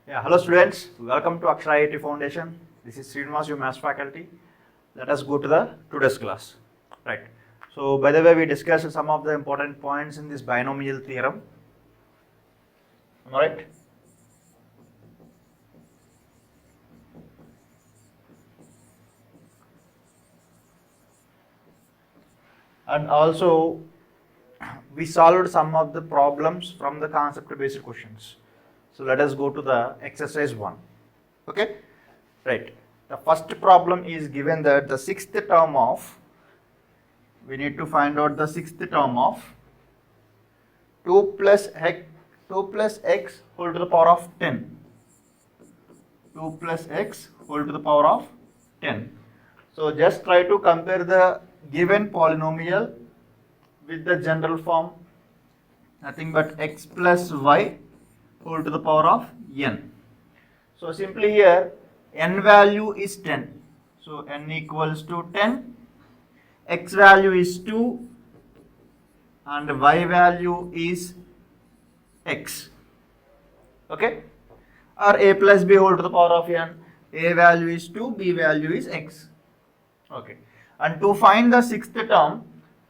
Yeah, hello students. Welcome to Akshara IIT Foundation. This is Srinivas, your maths faculty. Let us go to the today's class. Right. So, by the way, we discussed some of the important points in this binomial theorem. Am I right? And also, we solved some of the problems from the concept based questions. So, let us go to the exercise 1. Okay? Right. The first problem is given that the sixth term of, we need to find out the sixth term of 2 plus x whole to the power of 10. 2 plus x whole to the power of 10. So just try to compare the given polynomial with the general form, nothing but x plus y whole to the power of n. So simply here n value is 10. So n equals to 10, x value is 2 and y value is x. Okay? Or a plus b whole to the power of n. A value is 2, b value is x. Okay. And to find the sixth term,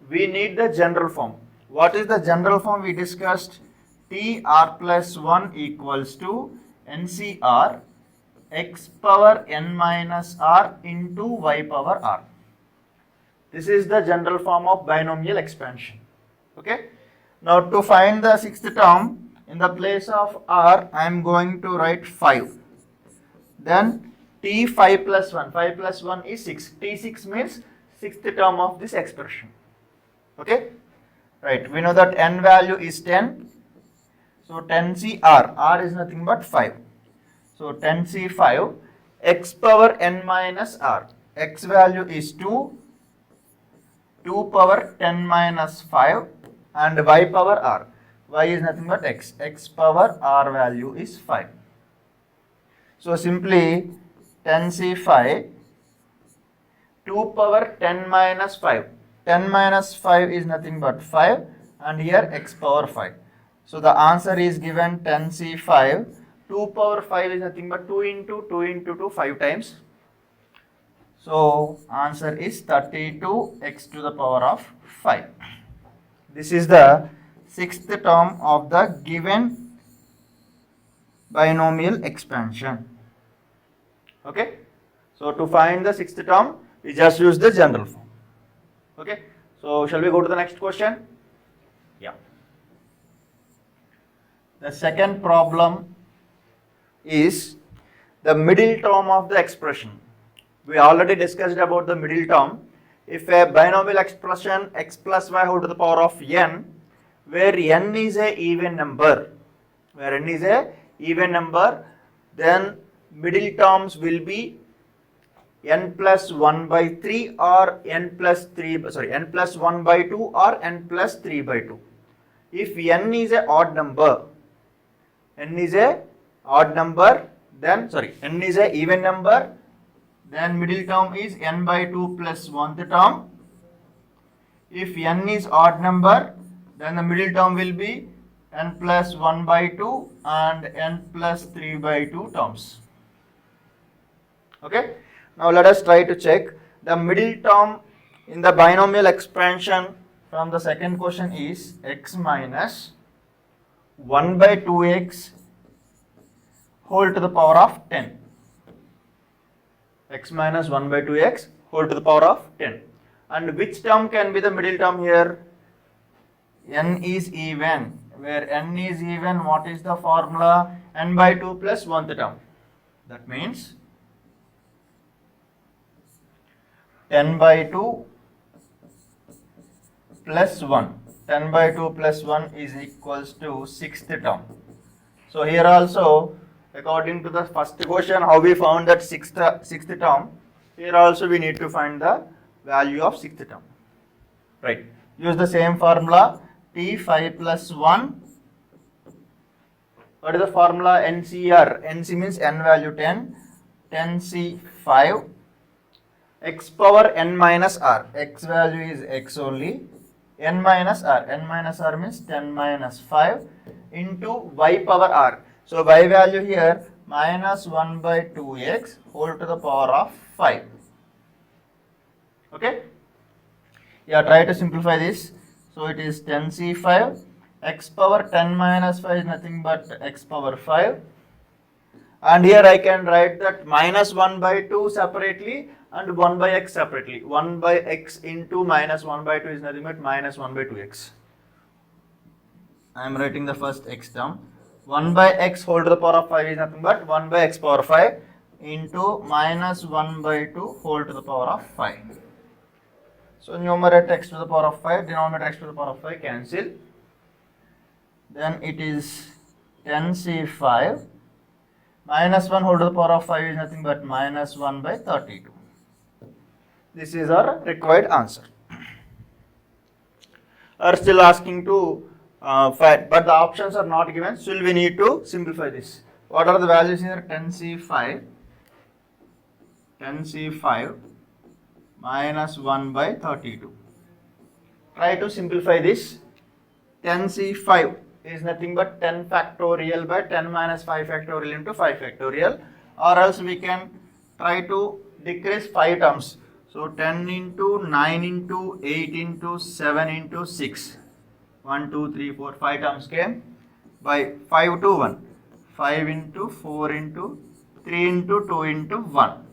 we need the general form. What is the general form we discussed? Tr plus 1 equals to NCR x power n minus r into y power r. This is the general form of binomial expansion. Okay. Now to find the sixth term, in the place of r, I am going to write 5. Then t 5 plus 1. 5 plus 1 is 6. T6 means sixth term of this expression. Okay. Right. We know that n value is 10. So 10c r is nothing but 5. So 10c5 x power n minus r. X value is 2. 2 power 10 minus 5 and y power r. Y is nothing but x. X power r value is 5. So simply 10c5 2 power 10 minus 5. 10 minus 5 is nothing but 5 and here x power 5. So the answer is given 10c5. 2 power 5 is nothing but 2 into 2 into 2, 5 times. So answer is 32 x to the power of 5. This is the sixth term of the given binomial expansion. Okay. So to find the sixth term, we just use the general form. Okay. So shall we go to the next question? Yeah. The second problem is the middle term of the expression. We already discussed about the middle term. If a binomial expression x plus y whole to the power of n, where n is a even number, then middle terms will be n plus 1 by 3 or n plus 1 by 2 or n plus 3 by 2. If n is a odd number, n is a even number, then middle term is n by 2 plus 1th term. If n is odd number, then the middle term will be n plus 1 by 2 and n plus 3 by 2 terms. Okay. Now let us try to check the middle term in the binomial expansion from the second question is x minus 1 by 2x whole to the power of 10. X minus 1 by 2x whole to the power of 10. And which term can be the middle term here? N is even. Where n is even, what is the formula? N by 2 plus 1th term. That means 10 by 2 plus 1. 10 by 2 plus 1 is equals to 6th term. So here also, according to the first question, how we found that sixth term, here also we need to find the value of sixth term. Right. Use the same formula, t5 plus 1. What is the formula? NCR. NC means n value 10. 10c5 x power n minus r. X value is x only. N minus r. N minus r means 10 minus 5 into y power r. So y value here minus 1 by 2x whole to the power of 5. Okay. Yeah, try to simplify this. So it is 10c5, x power 10 minus 5 is nothing but x power 5. And here I can write that minus 1 by 2 separately and 1 by x separately. 1 by x into minus 1 by 2 is nothing but minus 1 by 2x. I am writing the first x term. 1 by x whole to the power of 5 is nothing but 1 by x power 5 into minus 1 by 2 whole to the power of 5. So numerator x to the power of 5, denominator x to the power of 5 cancel. Then it is 10c5 minus 1 whole to the power of 5 is nothing but minus 1 by 32. This is our required answer. Are still asking to find, but the options are not given. Still we need to simplify this. What are the values here? 10c5 minus 1 by 32. Try to simplify this. 10c5 is nothing but 10 factorial by 10 minus 5 factorial into 5 factorial, or else we can try to decrease 5 terms. So 10 into 9 into 8 into 7 into 6. 1, 2, 3, 4, 5 terms came by 5 to 1. 5 into 4 into 3 into 2 into 1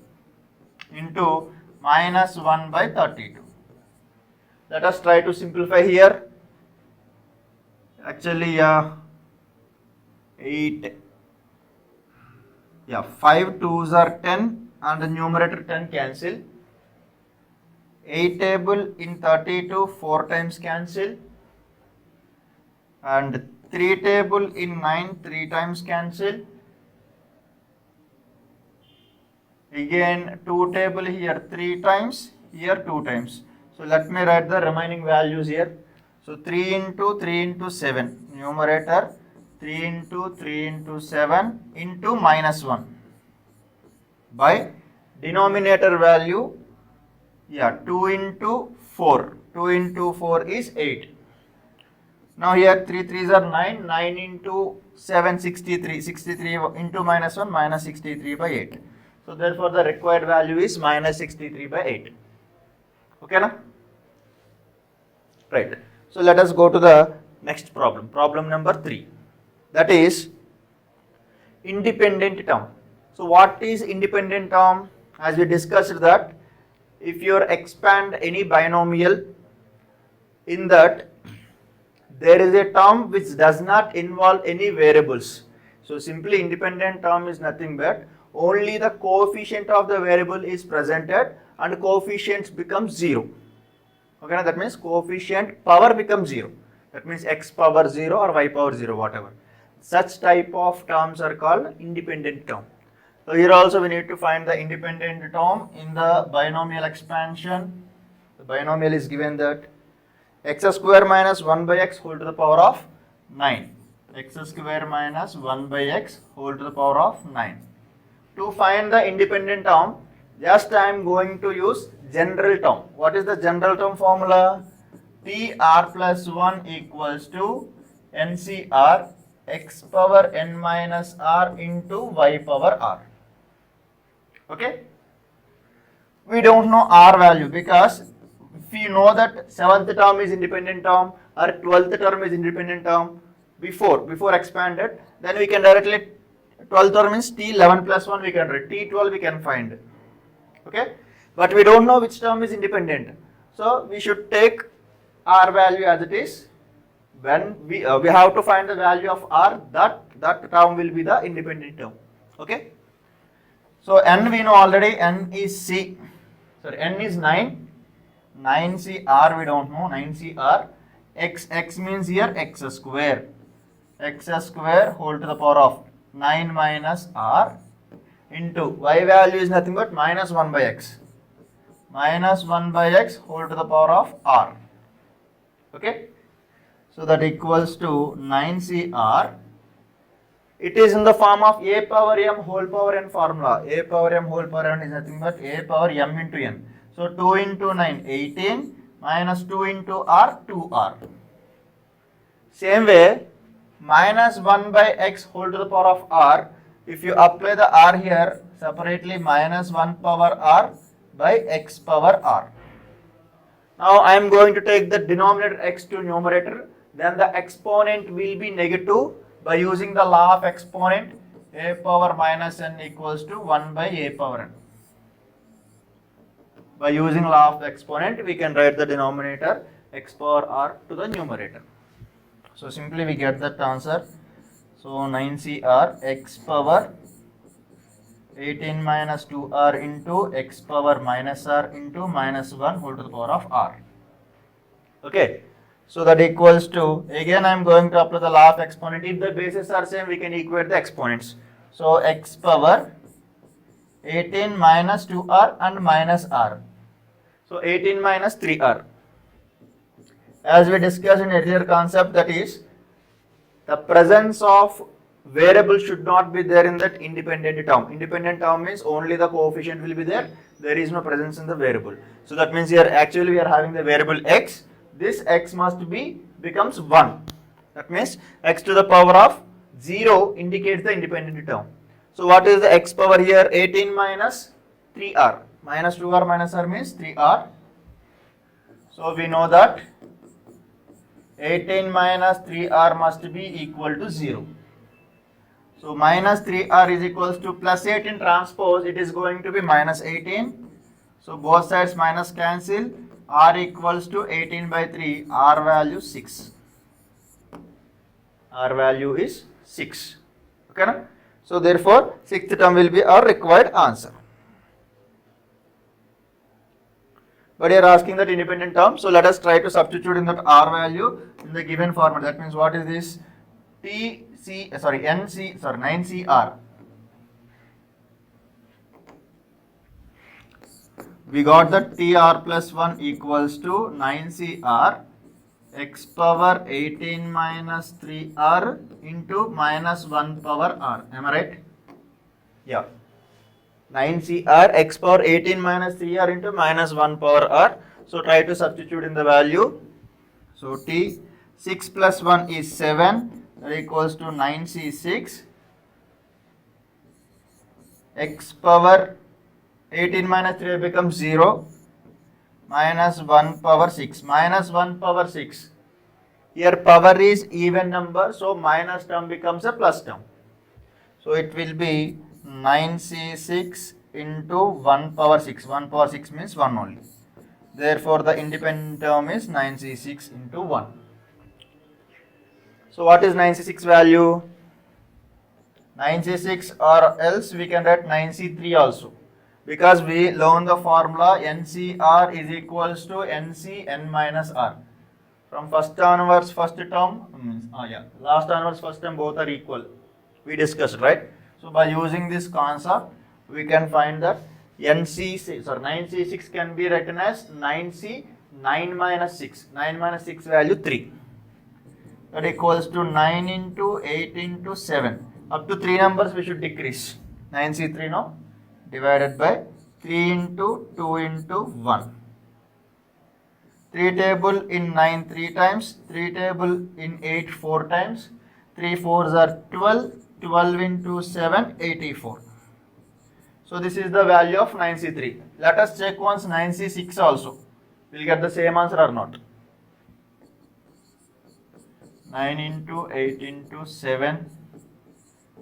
into minus 1 by 32. Let us try to simplify here. Actually, 8. 5 2s are 10 and the numerator 10 cancel. 8 table in 32 4 times cancel. And 3 table in 9 3 times cancel. Again 2 table here 3 times, here 2 times. So let me write the remaining values here. So 3 into 7, numerator 3 into 7 into minus 1 by denominator value 2 into 4. 2 into 4 is 8. Now here 3 3s are 9, 9 into 7 63, 63 into minus 1 minus 63 by 8. So therefore the required value is minus 63 by 8. Okay na? Right. So let us go to the next problem. Problem number 3. That is independent term. So what is independent term? As we discussed that if you expand any binomial, in that there is a term which does not involve any variables. So simply independent term is nothing but only the coefficient of the variable is presented and coefficients become 0. Okay, that means coefficient power becomes 0. That means x power 0 or y power 0, whatever. Such type of terms are called independent term. So here also we need to find the independent term in the binomial expansion. The binomial is given that x square minus 1 by x whole to the power of 9. X square minus 1 by x whole to the power of 9. To find the independent term, just I am going to use general term. What is the general term formula? TR plus 1 equals to NCR x power n minus r into y power r. Okay? We don't know r value because if you know that 7th term is independent term or 12th term is independent term before expanded, then we can directly 12th term means T11 plus 1 we can write, T12 we can find. Okay? But we don't know which term is independent. So we should take r value as it is. When we have to find the value of r, that term will be the independent term. Okay? So n we know already, n is c. Sorry, n is 9. 9c r we don't know, 9c r. X means here x square. X square whole to the power of 9 minus r into y value is nothing but minus 1 by x. Minus 1 by x whole to the power of r. Okay? So that equals to 9cr. It is in the form of a power m whole power n formula. A power m whole power n is nothing but a power m into n. So 2 into 9, 18 minus 2 into r, 2r. Same way, minus 1 by x whole to the power of r. if you apply the r here separately, minus 1 power r by x power r. Now I am going to take the denominator x to numerator, then the exponent will be negative. By using the law of exponent, a power minus n equals to 1 by a power n. By using law of the exponent, we can write the denominator x power r to the numerator. So simply we get that answer. So 9cr x power 18 minus 2r into x power minus r into minus 1 whole to the power of r. Okay. So that equals to, again I am going to apply the law of exponent. If the bases are same, we can equate the exponents. So x power 18 minus 2r and minus r. So 18 minus 3r. As we discussed in earlier concept, that is, the presence of variable should not be there in that independent term. Independent term means only the coefficient will be there. There is no presence in the variable. So that means here actually we are having the variable x. This x must be becomes 1. That means x to the power of 0 indicates the independent term. So what is the x power here? 18 minus 3r. Minus 2r minus r means 3r. So we know that 18 minus 3r must be equal to 0. So minus 3r is equals to plus 18 transpose. It is going to be minus 18. So both sides minus cancel. R equals to 18 by 3, R value 6. R value is 6. Okay, na? So therefore, sixth term will be our required answer. But you are asking that independent term, so let us try to substitute in that R value in the given format. That means what is this? 9CR. We got that TR plus 1 equals to 9CR x power 18 minus 3R into minus 1 power R. Am I right? Yeah. 9CR x power 18 minus 3R into minus 1 power R. So try to substitute in the value. So T 6 plus 1 is 7. That equals to 9C6 x power 18 minus 3 becomes 0 minus 1 power 6. Minus 1 power 6. Here power is even number, so minus term becomes a plus term. So it will be 9C6 into 1 power 6. 1 power 6 means 1 only. Therefore the independent term is 9C6 into 1. So what is 9C6 value? 9C6, or else we can write 9C3 also. Because we learn the formula NCR is equals to NC n minus R. From first onwards, first term, last onwards, first term, both are equal. We discussed, right? So by using this concept, we can find that 9C6 can be written as 9C 9 minus 6. 9 minus 6 value 3. That equals to 9 into 8 into 7. Up to 3 numbers we should decrease. 9C3 now. Divided by 3 into 2 into 1. 3 table in 9 3 times, 3 table in 8 4 times, 3 4s are 12, 12 into 7 84. So this is the value of 9C3. Let us check once 9C6 also. We will get the same answer or not. 9 into 8 into 7,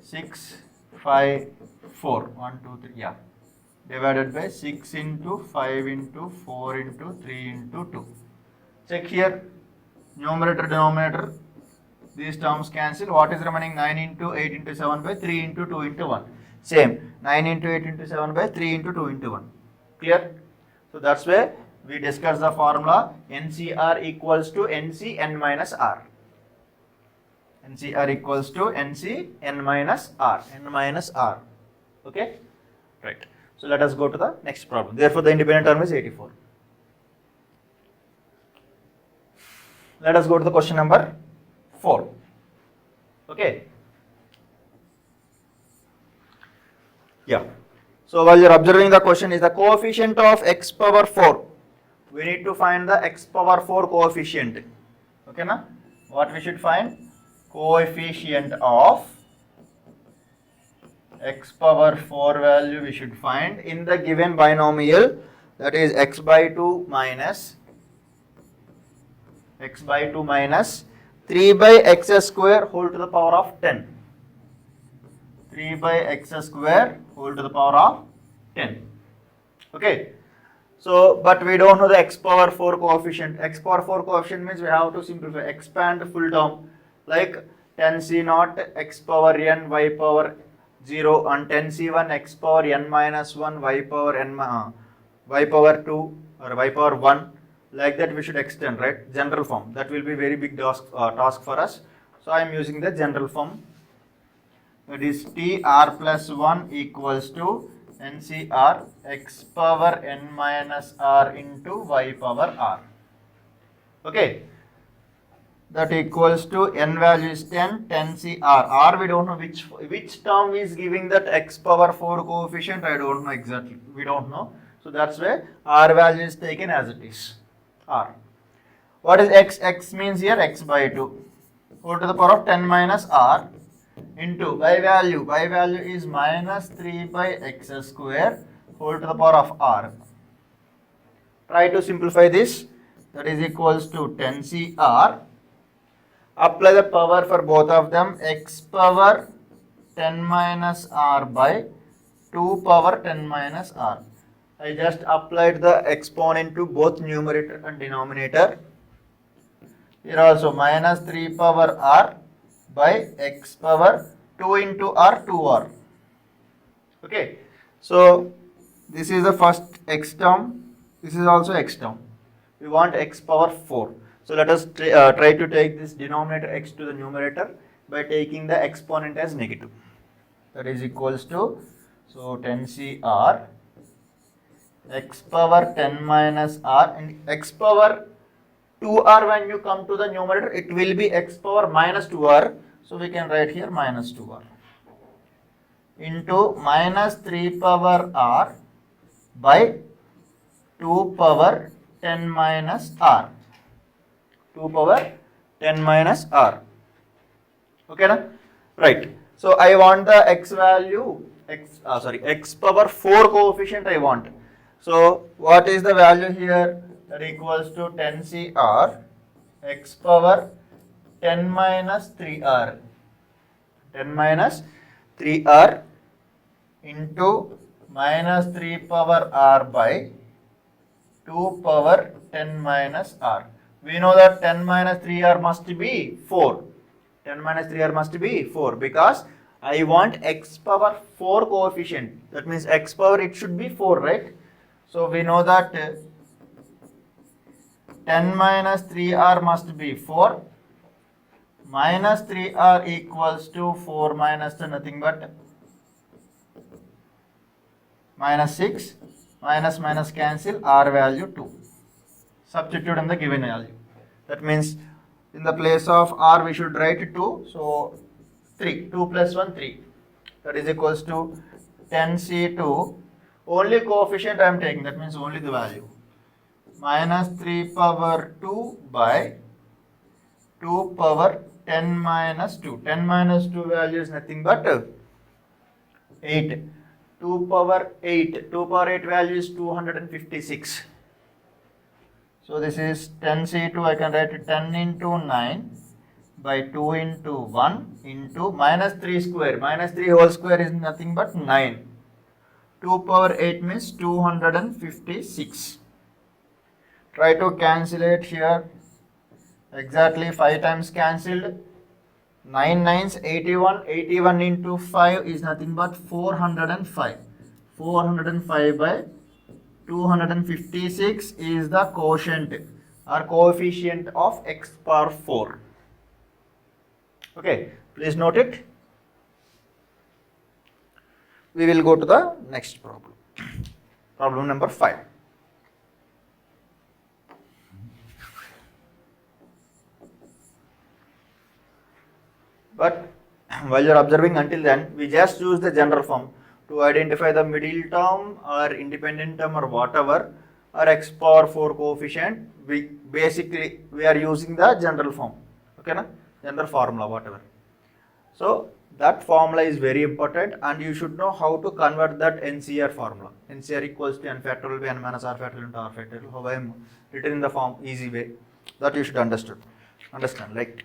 6, 5, 4, 1, 2, 3, yeah. Divided by 6 into 5 into 4 into 3 into 2. Check here, numerator, denominator, these terms cancel. What is remaining? 9 into 8 into 7 by 3 into 2 into 1. Same, 9 into 8 into 7 by 3 into 2 into 1. Clear? So that's where we discuss the formula NCR equals to NC n minus R. NCR equals to NC n minus R. N minus R. Okay? Right. So let us go to the next problem. Therefore, the independent term is 84. Let us go to the question number 4. Okay? Yeah. So while you are observing the question is the coefficient of x power 4. We need to find the x power 4 coefficient. Okay, na? What we should find? Coefficient of x power 4 value we should find in the given binomial, that is x by 2 minus 3 by x square whole to the power of 10. 3 by x square whole to the power of 10. Okay. So, but we don't know the x power 4 coefficient. X power 4 coefficient means we have to simplify, expand the full term, like 10c naught x power n y power 0 and 10c1 x power n minus 1 y power n y power 2 or y power 1. Like that we should extend, right? General form. That will be very big task for us. So I am using the general form. That is t r plus 1 equals to NCR x power n minus r into y power r. Okay. That equals to n value is 10, 10CR. R we don't know which term is giving that x power 4 coefficient. I don't know exactly. We don't know. So that's why r value is taken as it is. R. What is x? X means here x by 2 whole to the power of 10 minus r into y value. Y value is minus 3 by x square whole to the power of r. Try to simplify this. That is equals to 10CR. Apply the power for both of them. X power 10 minus r by 2 power 10 minus r. I just applied the exponent to both numerator and denominator. Here also minus 3 power r by x power 2 into r, 2r. Okay. So this is the first x term. This is also x term. We want x power 4. So let us try to take this denominator x to the numerator by taking the exponent as negative. That is equals to, so 10CR x power 10 minus r, and x power 2r when you come to the numerator it will be x power minus 2r. So we can write here minus 2r into minus 3 power r by 2 power 10 minus r. 2 power 10 minus r. Okay, na? Right. So I want the x value, x power 4 coefficient I want. So what is the value here? That equals to 10CR x power 10 minus 3r. 10 minus 3r into minus 3 power r by 2 power 10 minus r. We know that 10 minus 3r must be 4. 10 minus 3r must be 4 because I want x power 4 coefficient. That means x power it should be 4, right? So we know that 10 minus 3r must be 4. Minus 3r equals to 4 minus nothing but minus 6. Minus minus cancel, r value 2. Substitute in the given value. That means in the place of r we should write 2. So 3. 2 plus 1, 3. That is equals to 10C2. Only coefficient I am taking. That means only the value. Minus 3 power 2 by 2 power 10 minus 2. 10 minus 2 value is nothing but 8. 2 power 8. 2 power 8 value is 256. So this is 10C2. I can write 10 into 9 by 2 into 1 into minus 3 square. Minus 3 whole square is nothing but 9. 2 power 8 means 256. Try to cancel it here. Exactly 5 times cancelled. 9 nines 81. 81 into 5 is nothing but 405. 405 by 256 is the quotient or coefficient of x power 4. Okay, please note it. We will go to the next problem. Problem number 5. But while you are observing until then, we just use the general form to identify the middle term or independent term or whatever or x power 4 coefficient. We are using the general form. Okay, na? General formula, whatever. So that formula is very important, and you should know how to convert that NCR formula. NCR equals to n factorial by n minus r factorial into r factorial. How I am written in the form easy way, that you should understand. Right?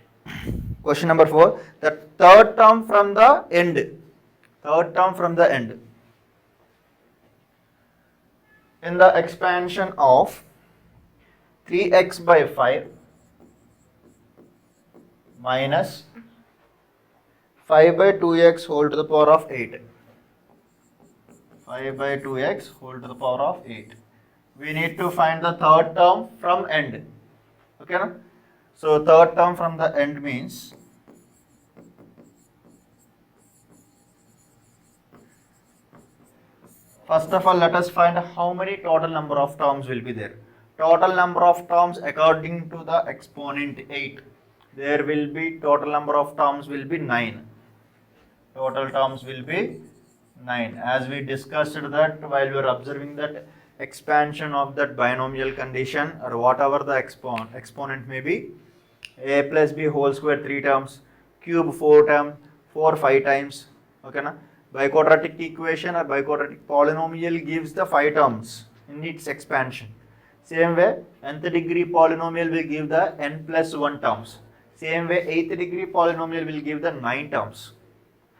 Question number 4. The third term from the end. Third term from the end. In the expansion of 3x by 5 minus 5 by 2x whole to the power of 8. 5 by 2x whole to the power of 8. We need to find the third term from end. Okay, no? So third term from the end means first of all, let us find how many total number of terms will be there. Total number of terms according to the exponent 8. There will be total number of terms will be 9. Total terms will be 9. As we discussed that while we were observing that expansion of that binomial condition, or whatever the exponent may be, a plus b whole square 3 terms, cube 4 terms, 4 5 times. Okay, na? Biquadratic equation or biquadratic polynomial gives the 5 terms in its expansion. Same way, nth degree polynomial will give the n plus 1 terms. Same way, 8th degree polynomial will give the 9 terms.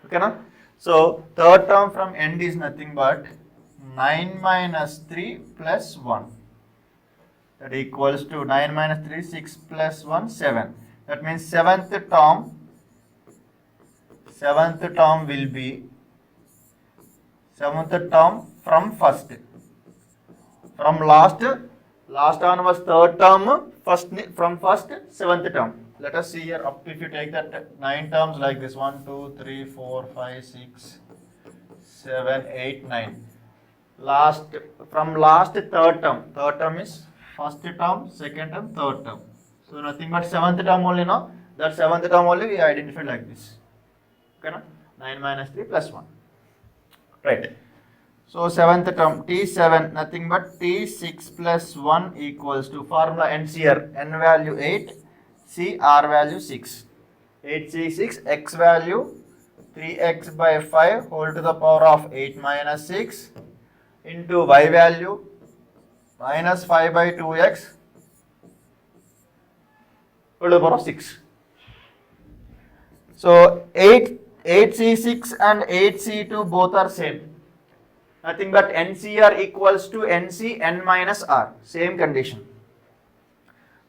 Okay, na? So third term from end is nothing but 9 minus 3 plus 1. That equals to 9 minus 3, 6 plus 1, 7. That means seventh term will be seventh term from first. From last one was third term, from first, seventh term. Let us see here, up if you take that 9 terms like this, 1, 2, 3, 4, 5, 6, 7, 8, 9. From last third term is first term, second term, third term. So nothing but seventh term only, no? That seventh term only we identify like this. Okay, no? 9 minus 3 plus 1. Right. So seventh term, T7, nothing but T6 plus 1 equals to formula NCR, N value 8, C R value 6. 8C6, X value 3x by 5 whole to the power of 8 minus 6 into Y value minus 5 by 2x whole to the power of 6. So 8C6 and 8C2 both are same. Nothing but NCR equals to NC N minus R. Same condition.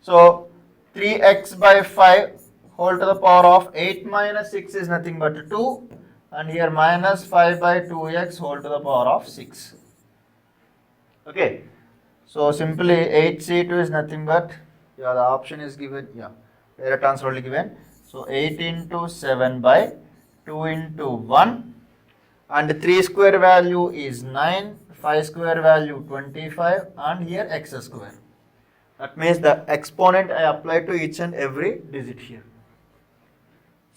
So 3x by 5 whole to the power of 8 minus 6 is nothing but 2. And here minus 5 by 2x whole to the power of 6. Okay. So simply 8C2 is nothing but, the option is given, direct answer only given. So 8 into 7 by 2 into 1, and 3 square value is 9, 5 square value 25, and here x square. That means the exponent I apply to each and every digit here.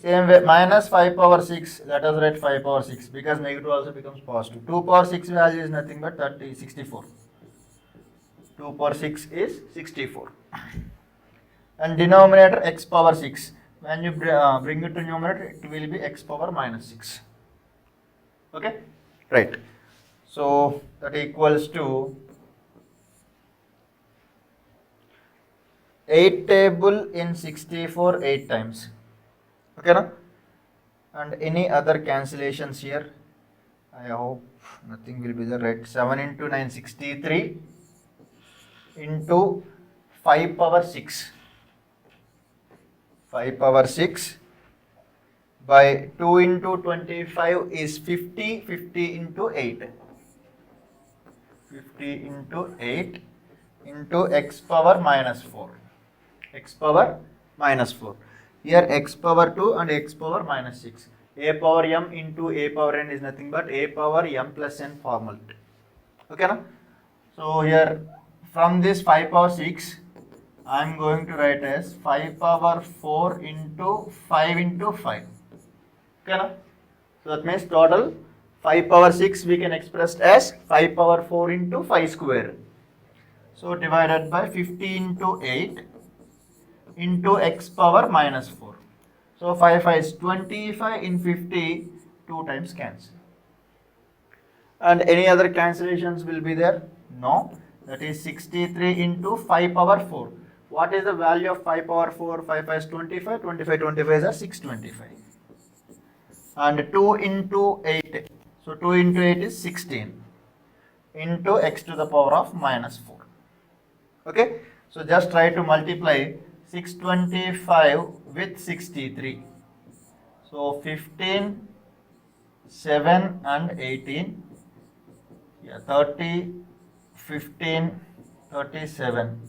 Same way, minus 5 power 6, let us write 5 power 6 because negative also becomes positive. 2 power 6 value is nothing but 64. 2 power 6 is 64. And denominator x power 6. When you bring it to numerator, it will be x power minus 6. Okay? Right. So that equals to 8 table in 64 8 times. Okay, no? And any other cancellations here? I hope nothing will be there, right? 7 into 9, 63 into 5 power 6. 5 power 6 by 2 into 25 is 50, 50 into 8. 50 into 8 into x power minus 4. X power minus 4. Here x power 2 and x power minus 6. A power m into a power n is nothing but a power m plus n formal. Okay, no? So here from this 5 power 6, I am going to write as 5 power 4 into 5 into 5. Okay, no? So that means total 5 power 6 we can express as 5 power 4 into 5 square. So divided by 50 into 8 into x power minus 4. So 5 5 is 25 in 50, 2 times cancel. And any other cancellations will be there? No. That is 63 into 5 power 4. What is the value of 5 power 4? 5 5 is 25, 25 25 is 625. And 2 into 8. So 2 into 8 is 16 into x to the power of minus 4. Okay. So just try to multiply 625 with 63. So 15, 7 and 18. Yeah, 30, 15, 37.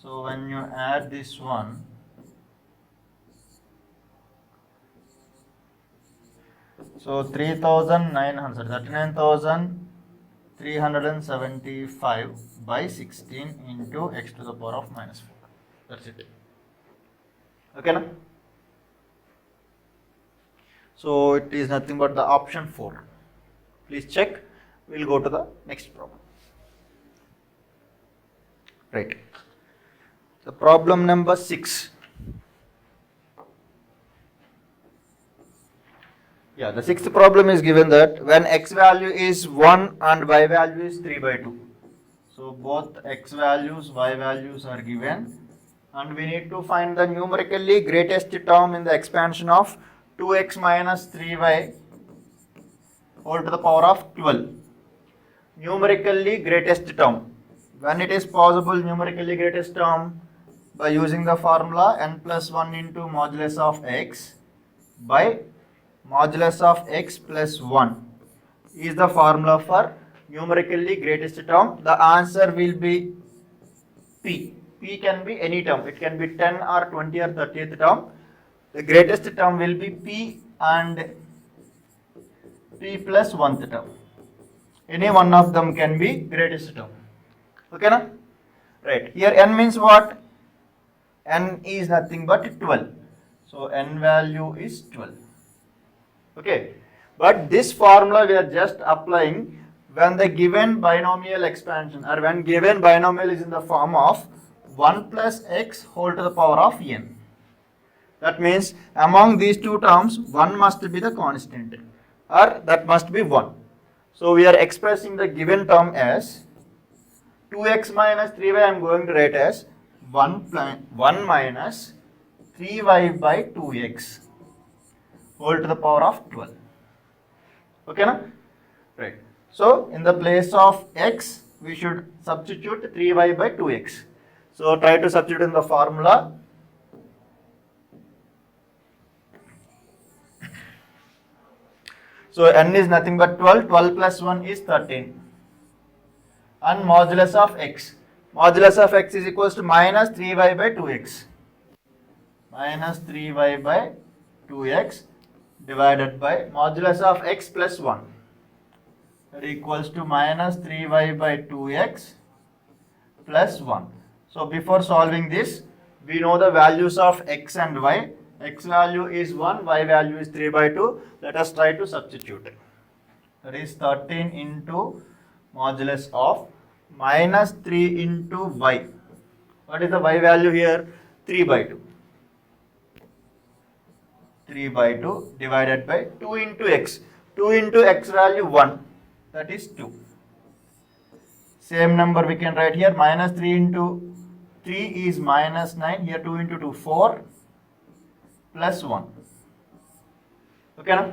So when you add this one, so 3900, 39,375 by 16 into x to the power of minus 4. That's it. Okay, na? So it is nothing but the option 4. Please check. We'll go to the next problem. Right. The problem number 6. Yeah, the sixth problem is given that when x value is 1 and y value is 3 by 2. So both x values, y values are given, and we need to find the numerically greatest term in the expansion of 2x minus 3y whole to the power of 12. Numerically greatest term. When it is possible, numerically greatest term by using the formula n plus 1 into modulus of x by modulus of x plus 1 is the formula for numerically greatest term. The answer will be p. P can be any term. It can be 10 or 20 or 30th term. The greatest term will be p and p plus 1th term. Any one of them can be greatest term. Okay, na? Right. Here n means what? N is nothing but 12. So n value is 12. Okay. But this formula we are just applying when the given binomial expansion or when given binomial is in the form of 1 plus x whole to the power of n. That means among these two terms, 1 must be the constant or that must be 1. So we are expressing the given term as 2x minus 3y I am going to write as 1 minus 3y by 2x whole to the power of 12. Okay, na? Right. So in the place of x, we should substitute 3y by 2x. So try to substitute in the formula. So n is nothing but 12. 12 plus 1 is 13. And modulus of x. Modulus of x is equals to minus 3y by 2x. Minus 3y by 2x divided by modulus of x plus 1. That equals to minus 3y by 2x plus 1. So before solving this, we know the values of x and y. X value is 1, y value is 3 by 2. Let us try to substitute it. That is 13 into modulus of minus 3 into y. What is the y value here? 3 by 2. 3 by 2 divided by 2 into x. 2 into x value 1. That is 2. Same number we can write here. Minus 3 into 3 is minus 9. Here 2 into 2, 4 plus 1. Okay, na?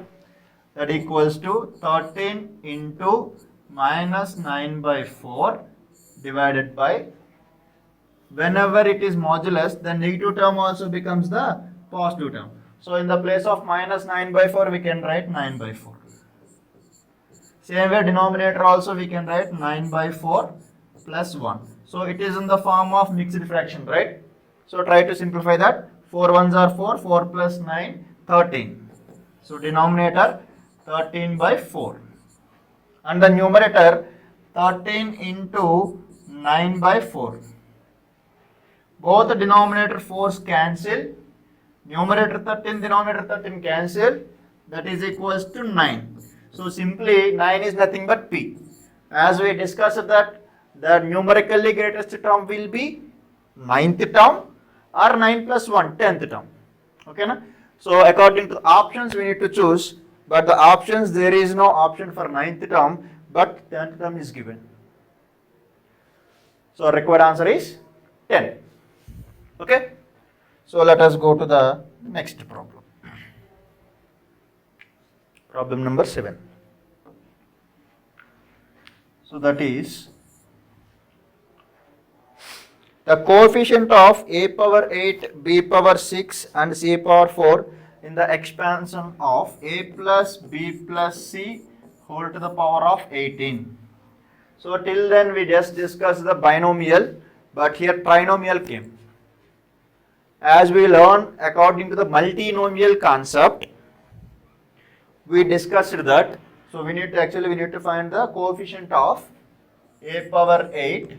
That equals to 13 into minus 9 by 4 divided by, whenever it is modulus, the negative term also becomes the positive term. So in the place of minus 9 by 4, we can write 9 by 4. Same way denominator also we can write 9 by 4 plus 1. So it is in the form of mixed fraction, right? So try to simplify that. 4 ones are 4, 4 plus 9, 13. So denominator 13 by 4. And the numerator 13 into 9 by 4. Both the denominator 4's cancel. Numerator 13, denominator 13 cancel. That is equals to 9. So simply 9 is nothing but p. As we discussed that the numerically greatest term will be 9th term or 9 plus 1, 10th term. Okay, na? So according to the options we need to choose, but the options there is no option for 9th term, but 10th term is given. So required answer is 10. Okay. So let us go to the next problem. Problem number 7. So that is the coefficient of a power 8, b power 6 and c power 4 in the expansion of a plus b plus c whole to the power of 18. So till then we just discussed the binomial, but here trinomial came. As we learn according to the multinomial concept, we discussed that. So we need to find the coefficient of a power 8,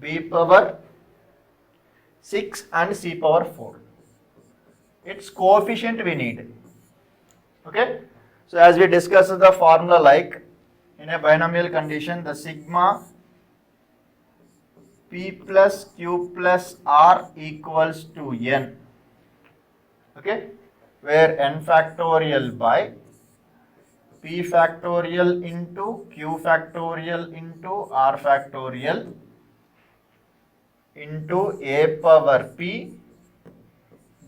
b power 6 and c power 4. Its coefficient we need. Okay. So as we discussed the formula, like in a binomial condition, the sigma p plus q plus r equals to n. Okay. Where n factorial by p factorial into q factorial into r factorial into a power p,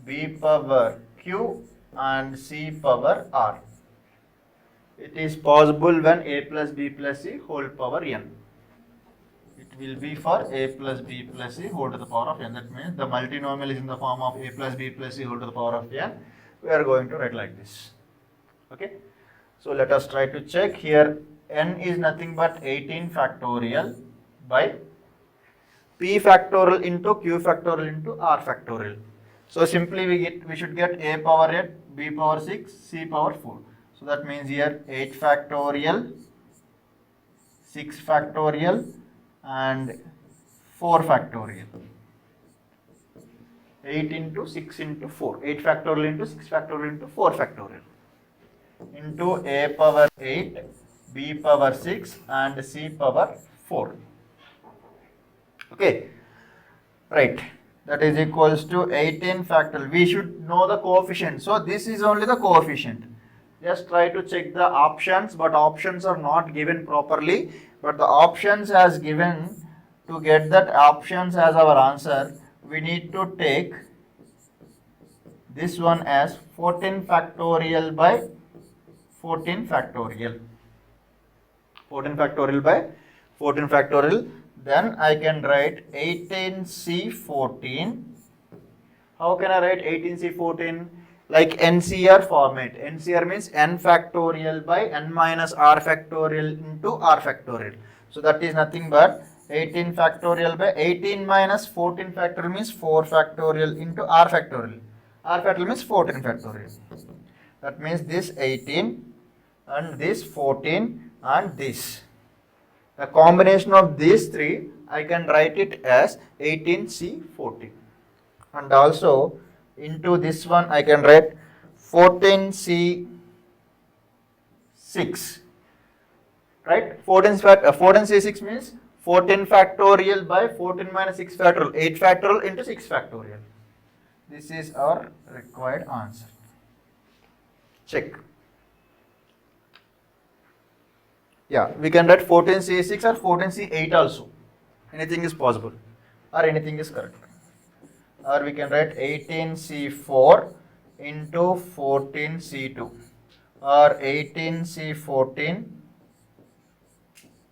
b power q and c power r. It is possible when a plus b plus c whole power n. It will be for a plus b plus c whole to the power of n. That means the multinomial is in the form of a plus b plus c whole to the power of n. We are going to write like this. Okay. So let us try to check here. N is nothing but 18 factorial by p factorial into q factorial into r factorial. So simply we should get a power 8, b power 6, c power 4. So that means here 8 factorial, 6 factorial and 4 factorial. 8 into 6 into 4. 8 factorial into 6 factorial into 4 factorial. Into a power 8, b power 6 and c power 4. Okay, right, that is equals to 18 factorial. We should know the coefficient. So this is only the coefficient. Just try to check the options, but options are not given properly. But the options as given, to get that options as our answer, we need to take this one as 14 factorial by 14 factorial. 14 factorial by 14 factorial. Then I can write 18c14. How can I write 18c14? Like NCR format. NCR means n factorial by n minus r factorial into r factorial. So that is nothing but 18 factorial by 18 minus 14 factorial means 4 factorial into r factorial. R factorial means 14 factorial. That means this 18 and this 14 and this. The combination of these three, I can write it as 18c14. And also into this one I can write 14c6. Right? 14c6 means 14 factorial by 14 minus 6 factorial. 8 factorial into 6 factorial. This is our required answer. Check. Yeah, we can write 14c6 or 14c8 also. Anything is possible or anything is correct. Or we can write 18c4 into 14c2 or 18c14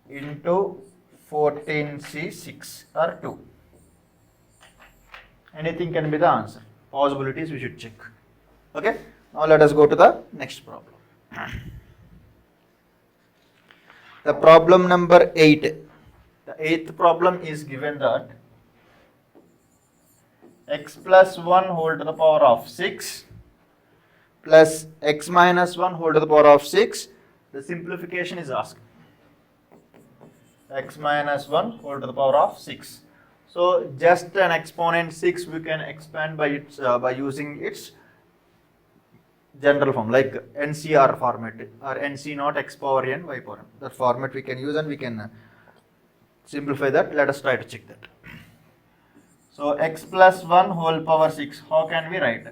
into 14c6 or 2. Anything can be the answer. Possibilities we should check. Okay. Now let us go to the next problem. The problem number 8. The 8th problem is given that x plus 1 whole to the power of 6 plus x minus 1 whole to the power of 6. The simplification is asked. X minus 1 whole to the power of 6. So just an exponent 6 we can expand by its by using its general form, like NCR format or NC naught x power n y power n. That format we can use and we can simplify that. Let us try to check that. So x plus 1 whole power 6, how can we write?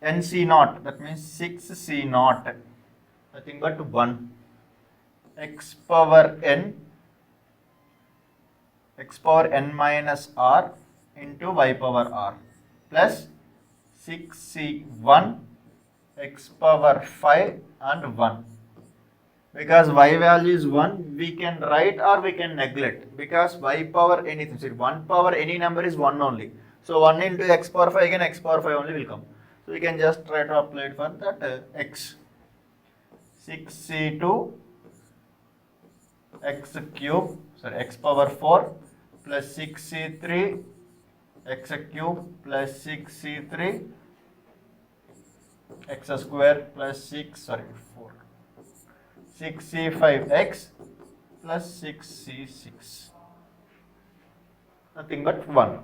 nc naught, that means 6c naught, nothing but 1 x power n minus r into y power r plus 6c1 x power 5 and 1. Because y value is 1, we can write or we can neglect, because y power anything, see 1 power any number is 1 only. So 1 into x power 5, again x power 5 only will come. So we can just try to apply it for that x. 6c2 x cube, sorry, x power 4 plus 6c3 x cube plus 6c3 x square plus 4 6c5x plus 6c6, nothing but 1.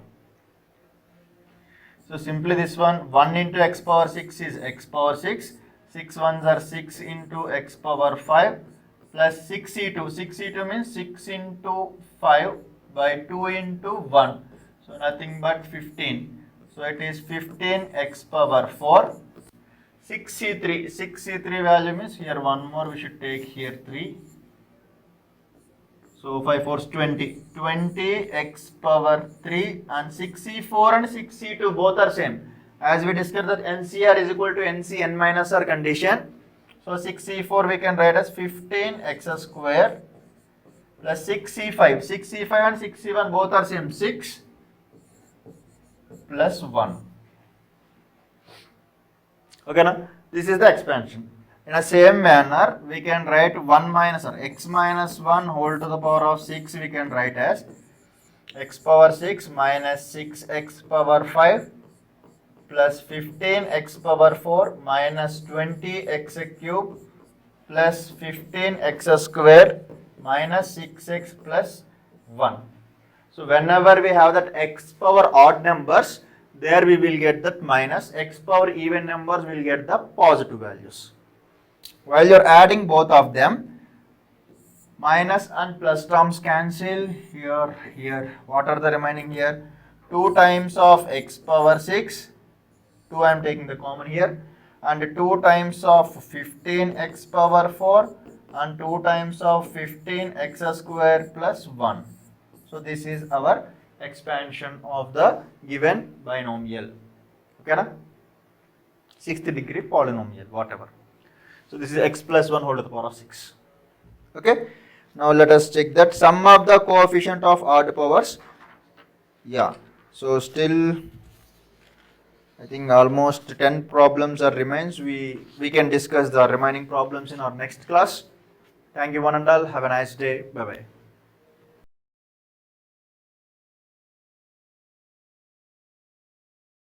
So simply this one, 1 into x power 6 is x power 6, 6 ones are 6 into x power 5 plus 6c2, 6c2 means 6 into 5 by 2 into 1, so nothing but 15, so it is 15 x power 4. 6c3 value means here one more we should take here 3, so 5 4s 20 x power 3, and 6c4 and 6c2 both are same, as we discussed that NCR is equal to NC n minus r condition. So 6c4 we can write as 15 x square plus 6c5 and 6c1 both are same, 6 plus 1. Okay, now this is the expansion. In the same manner, we can write 1 minus or x minus 1 whole to the power of 6, we can write as x power 6 minus 6x power 5 plus 15x power 4 minus 20x cube plus 15x square minus 6x plus 1. So whenever we have that x power odd numbers, there we will get that minus, x power even numbers will get the positive values. While you are adding both of them, minus and plus terms cancel here. What are the remaining here? 2 times of x power 6, 2 I am taking the common here, and 2 times of 15x power 4 and 2 times of 15x square plus 1. So this is our expansion of the given binomial. Okay, na? 6th degree polynomial, whatever. So this is x plus 1 whole to the power of 6. Okay. Now let us check that sum of the coefficient of odd powers. Yeah. So still, I think almost 10 problems are remains. We can discuss the remaining problems in our next class. Thank you one and all. Have a nice day. Bye bye.